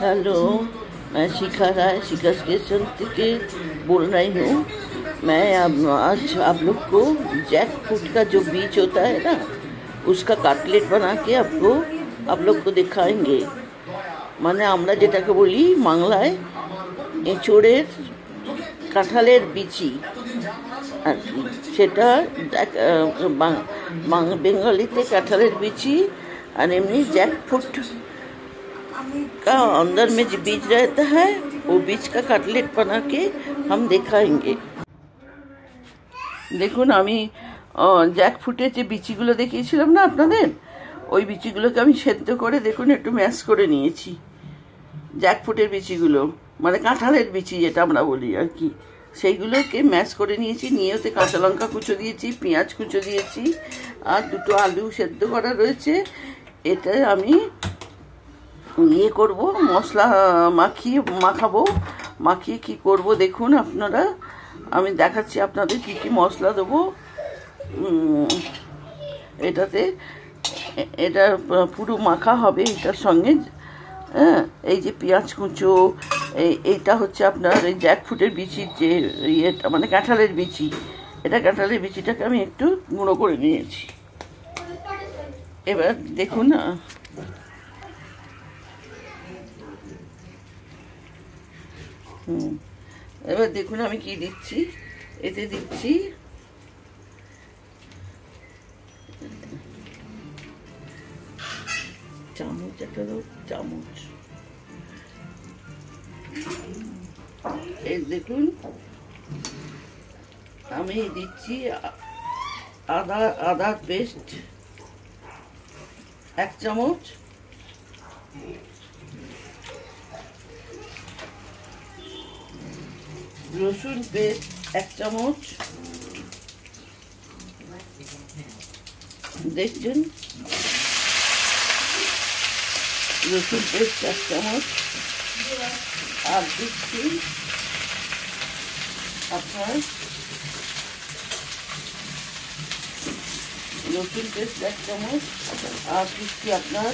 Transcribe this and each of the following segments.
Hello, मैं शिखा राय शिखा station से बोल रही हूँ। मैं अब आज आप लोग को जैक फ्रूट का जो बीज होता है ना, उसका काटलेट बना के आप लोग को दिखाएंगे। মানে আমরা যেটাকে বলি বাংলায় এঁচোড়ের কাঁঠালের বিচি আর কি, সেটা बेंगली कटहल बीची और एमनी जैक फ्रूट का अंदर में जो बीज रहता है वो बीज का कटलेट बना के हम दिखाएंगे। দেখুন আমি জ্যাক ফুটের যে বিচিগুলো দেখিয়েছিলাম না আপনাদের, ওই বিচিগুলোকে আমি সেদ্ধ করে দেখুন একটু ম্যাশ করে নিয়েছি। জ্যাক ফুটের বিচিগুলো মানে কাঁঠালের বিচি যেটা আমরা বলি আর কি, সেইগুলোকে ম্যাশ করে নিয়েছি। নিয়ে ওতে কাঁচা লঙ্কা কুচো দিয়েছি, পেঁয়াজ কুচো দিয়েছি, আর দুটো আলু সেদ্ধ করা রয়েছে। এটা আমি ইয়ে করব, মশলা মাখাবো। মাখিয়ে কি করব দেখুন আপনারা, আমি দেখাচ্ছি আপনাদের কি কি মশলা দেবো এটাতে। এটা পুরো মাখা হবে এটার সঙ্গে। হ্যাঁ, এই যে পেঁয়াজ কুচো, এইটা হচ্ছে আপনার এই জ্যাক ফ্রুটের বিচির যে ইয়েটা মানে কাঁঠালের বিচি, এটা কাঁঠালের বিচিটাকে আমি একটু গুঁড়ো করে নিয়েছি। এবার দেখুন এবার দেখুন আমি কি দিচ্ছি। এতে দিচ্ছি চামচ, একটা চামচ। এই দেখুন আমি দিচ্ছি আদা পেস্ট 1 চামচ, রসুন পেস্ট 1 চামচ, দেখছেন রসুন পেস্ট 1 চামচ। আর দিচ্ছি আপনার রসুন পেস্ট 1 চামচ। আর দিচ্ছি আপনার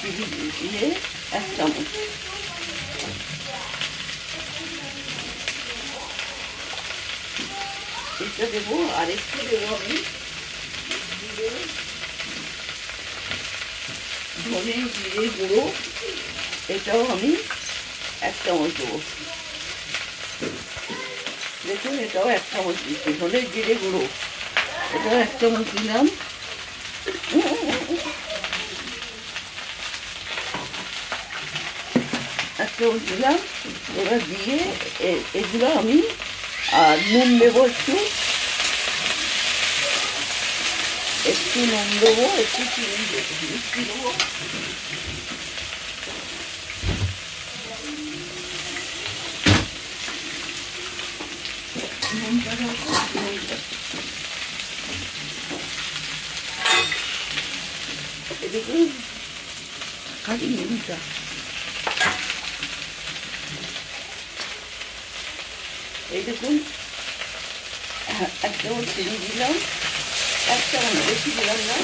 চিলি দিয়ে 1 চামচ। এটা দেবো, আর একটু দেবো আমি ধনে জিরে গুঁড়ো, এটাও আমি 1 চামচ দেবো। দেখুন এটাও 1 চামচ দিচ্ছি, ধনে জিরে গুঁড়ো এটাও 1 চামচ দিলাম। একটা দিলাম। এবার দিয়ে এগুলো আমি আর নুন দেবো, একটু নুন দেবো, একটু চিনি দেবো, মিষ্টি দেবো। দেখুন খালি নুনটা, এই দেখুন 1 চামচ চিনি দিলাম, 1 চামচ বেশি দিলাম না।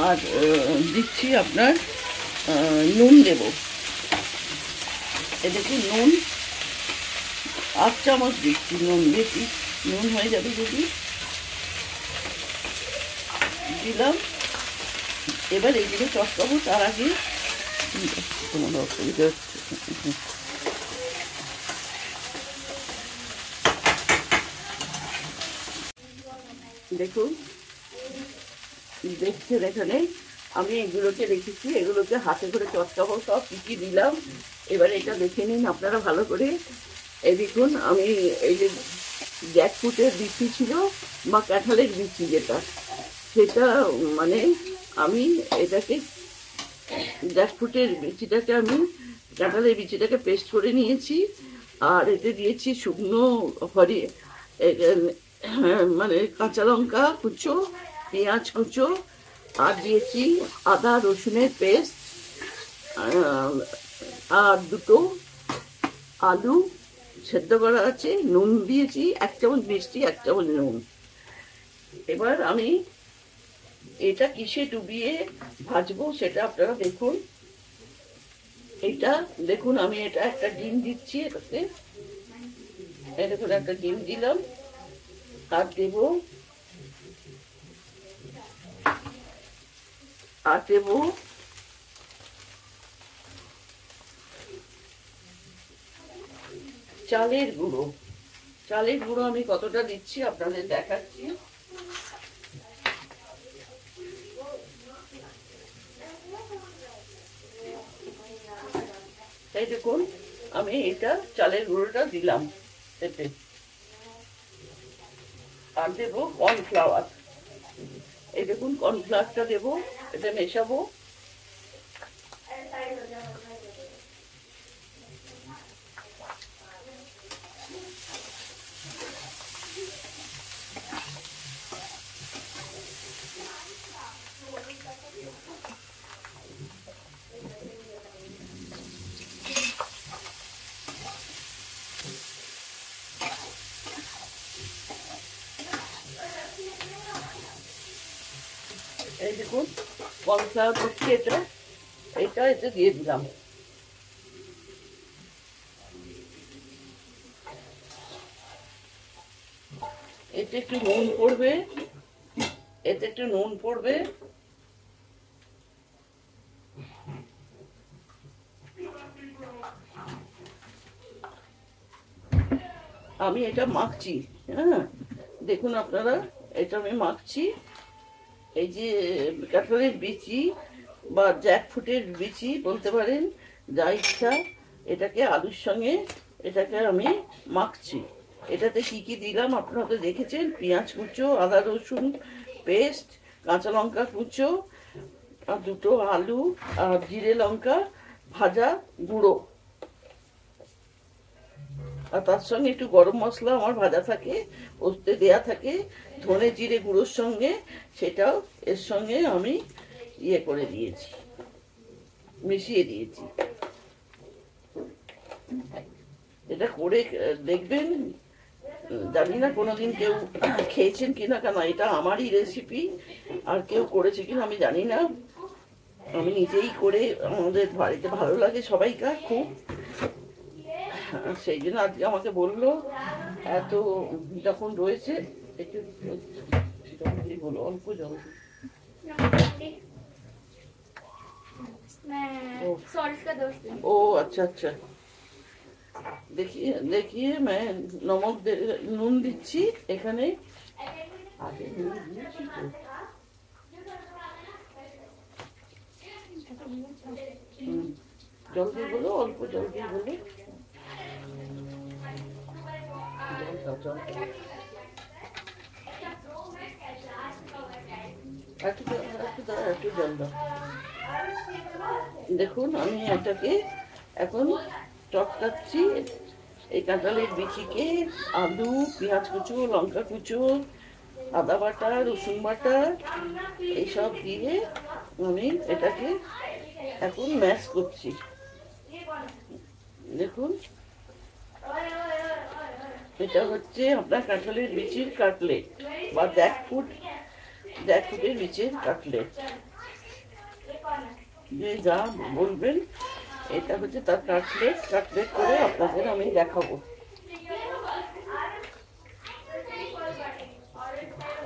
আর দিচ্ছি আপনার নুন দেব। এ দেখুন নুন 8 চামচ দিচ্ছি, নুন বেশি নুন হয়ে যাবে যদি দিলাম। এবার এইগুলো চটকাবো, তার আগে কোনো অসুবিধা হচ্ছে। দেখুন দেখছেন এখানে আমি এগুলোকে রেখেছি, এগুলোকে হাতে করে চটকাবো। সব কি কি দিলাম এবার এটা দেখে নিন আপনারা ভালো করে। এই দেখুন আমি এই যে জ্যাক ফ্রুটের বিচি ছিল বা কাঁঠালের বিচি যেটা, সেটা মানে আমি এটাকে জ্যাক ফ্রুটের বিচিটাকে আমি কাঁঠালের বিচিটাকে পেস্ট করে নিয়েছি। আর এতে দিয়েছি শুকনো মানে কাঁচা লঙ্কা কুচো, পেঁয়াজ কুচো, আর দিয়েছি আদা রসুনের পেস্ট, আর দুটো আলু সেদ্ধ করা আছে, নুন দিয়েছি 1 চামচ মিষ্টি, 1 চামচ নুন। এবার আমি এটা কিসে ডুবিয়ে ভাজবো সেটা আপনারা দেখুন। এটা দেখুন, আমি এটা একটা ডিম দিচ্ছি এটাতে, এই দেখুন একটা ডিম দিলাম। আর দেব চালের গুঁড়ো। চালের গুঁড়ো আমি কতটা দিচ্ছি আপনাদের দেখাচ্ছি। এই দেখুন আমি এটা চালের গুঁড়োটা দিলাম এতে। আর দেবো কর্নফ্লাওয়ার, এই দেখুন কর্নফ্লাওয়ারটা দেবো, এটা মেশাবো। এই দেখুন কর্নফ্লাওয়ার করছি, এটা এতে দিয়ে দিলাম। এতে একটু নুন পড়বে, আমি এটা মাখছি। হ্যাঁ দেখুন আপনারা, এটা আমি মাখছি। এই যে কাঁঠালের বিচি বা জ্যাকফ্রুটের বিচি বলতে পারেন, যা ইচ্ছা, এটাকে আলুর সঙ্গে এটাকে আমি মাখছি। এটাতে কি কি দিলাম আপনারা তো দেখেছেন, পেঁয়াজ কুচো, আদা রসুন পেস্ট, কাঁচা লঙ্কা কুচো, আর দুটো আলু, আর জিরে লঙ্কা ভাজা গুঁড়ো, আর তার সঙ্গে একটু গরম মশলা আমার ভাজা থাকে, ওতে দেয়া থাকে, ধনে জিরে গুঁড়োর সঙ্গে, সেটাও এর সঙ্গে আমি ইয়ে করে দিয়েছি, মিশিয়ে দিয়েছি। এটা করে দেখবেন, জানি না কোনোদিন কেউ খেয়েছেন কিনা, কেন এটা আমারই রেসিপি, আর কেউ করেছে কিনা আমি জানি না। আমি নিজেই করে, আমাদের বাড়িতে ভালো লাগে সবাইকার খুব, সেই জন্য আজকে আমাকে বললো এত যখন রয়েছে একটু বলো, অল্প জল। ও আচ্ছা আচ্ছা, देखिए मैं नमक নুন দিচ্ছি এখানে। আগে নুন দিয়েছি তো, জল দিয়ে বলো, অল্প জল দিয়ে বলো, একটু জল দাও। দেখুন আমি এটাকে এখন চটকাচ্ছি, এই কাঁঠালের বিচিকে আলু, পেঁয়াজ কুচো, লঙ্কা কুচো, আদা বাটা, রসুন বাটা এইসব দিয়ে আমি এটাকে এখন ম্যাশ করছি। দেখুন এটা হচ্ছে আপনার কাঁঠালের বিচির কাটলেট বা জ্যাকফ্রুটের বিচির কাটলেট, যে যা বলবেন, এটা হচ্ছে তার কাটলেট করে আপনাদের আমি দেখাবো।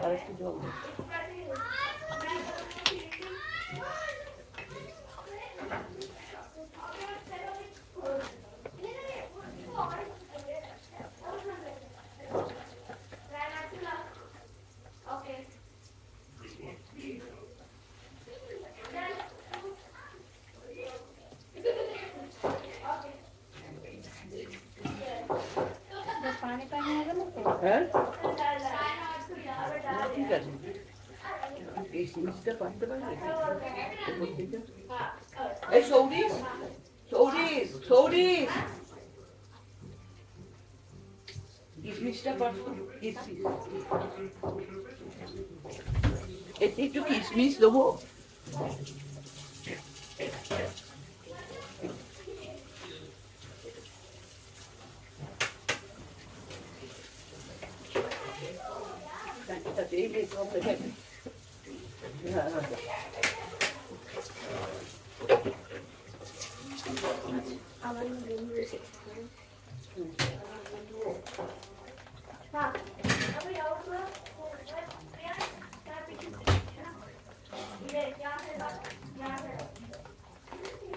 আর একটু জল হ্যাঁ ঠিক আছে, এই জিনিসটা পারতে পারবে। এই সৌরিশ কিসমিসটা পারতো, কিসমিস এতে একটু কিশমিশ দেবো,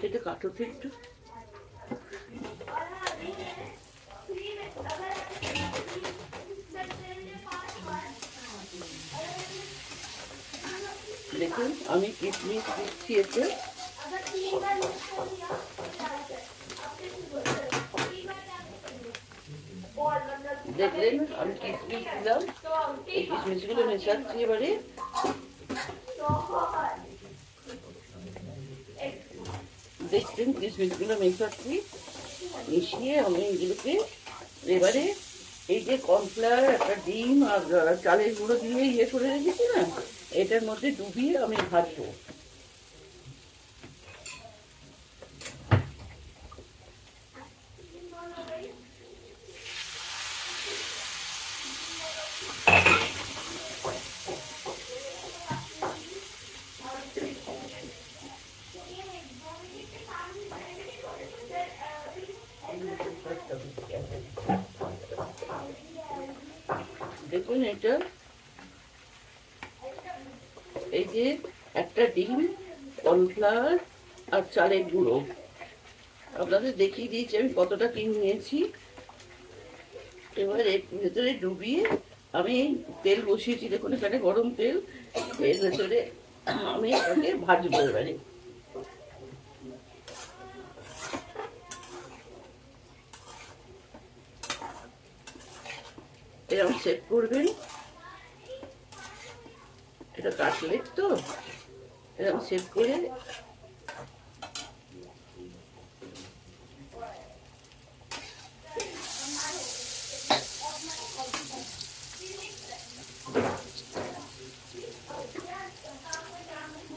এটা কাটো তো একটু। দেখুন আমি কিশমিশ দিচ্ছি এতে, দেখলেন আমি কিশমিশ দিলাম, এই কিশমিশগুলো মেশাচ্ছি এবারে। দেখছেন কিশমিশগুলো মেশাচ্ছি, মিশিয়ে আমি এগুলোকে এবারে এই যে কর্নফ্লাওয়ার, একটা ডিম আর চালের গুঁড়ো দিয়ে ইয়ে করে রেখেছি না, এটার মধ্যে ডুবিয়ে আমি ভাজবো। দেখুন এটা, এই যে একটা ডিম, কর্নফ্লাওয়ার আর চালের গুঁড়ো, আপনাদের দেখিয়ে দিয়েছি আমি কতটা কি নিয়েছি। এবার এর ভেতরে ডুবিয়ে আমি তেল বসিয়েছি, দেখুন এখানে গরম তেল, এর ভেতরে আমি এটাকে ভাজবো। এবারে এরকম সেট করবেন, এটা কাটলেট তো, এরকম সেট করে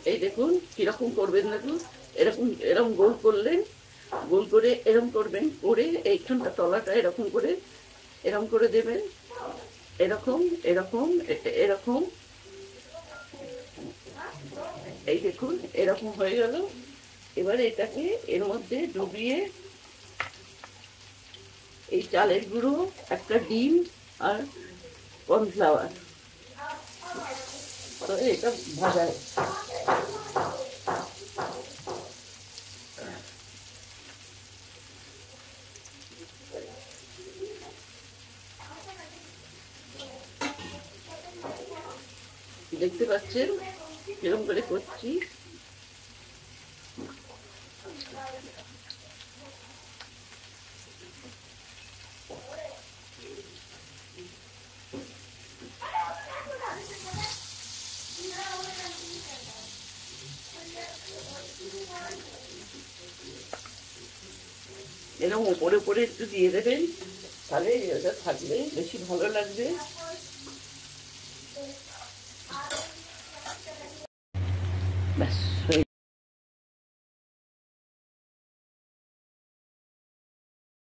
এই দেখুন কিরকম করবেন, দেখুন এরকম এরকম গোল করলেন, গোল করে এরকম করবেন, করে এইখানটা তলাটা এরকম করে দেবেন, এরকম এরকম এরকম, এই দেখুন এরকম হয়ে গেল। এবারে এটাকে এর মধ্যে ডুবিয়ে এই চালের গুঁড়ো, একটা ডিম আর কর্নফ্লাওয়ার, তো এটা ভাজা দেখতে পাচ্ছেন কিরকম করে করছি। এরকম উপরে উপরে একটু দিয়ে দেবেন, তাহলে এটা থাকলে বেশি ভালো লাগবে। ব্যাস।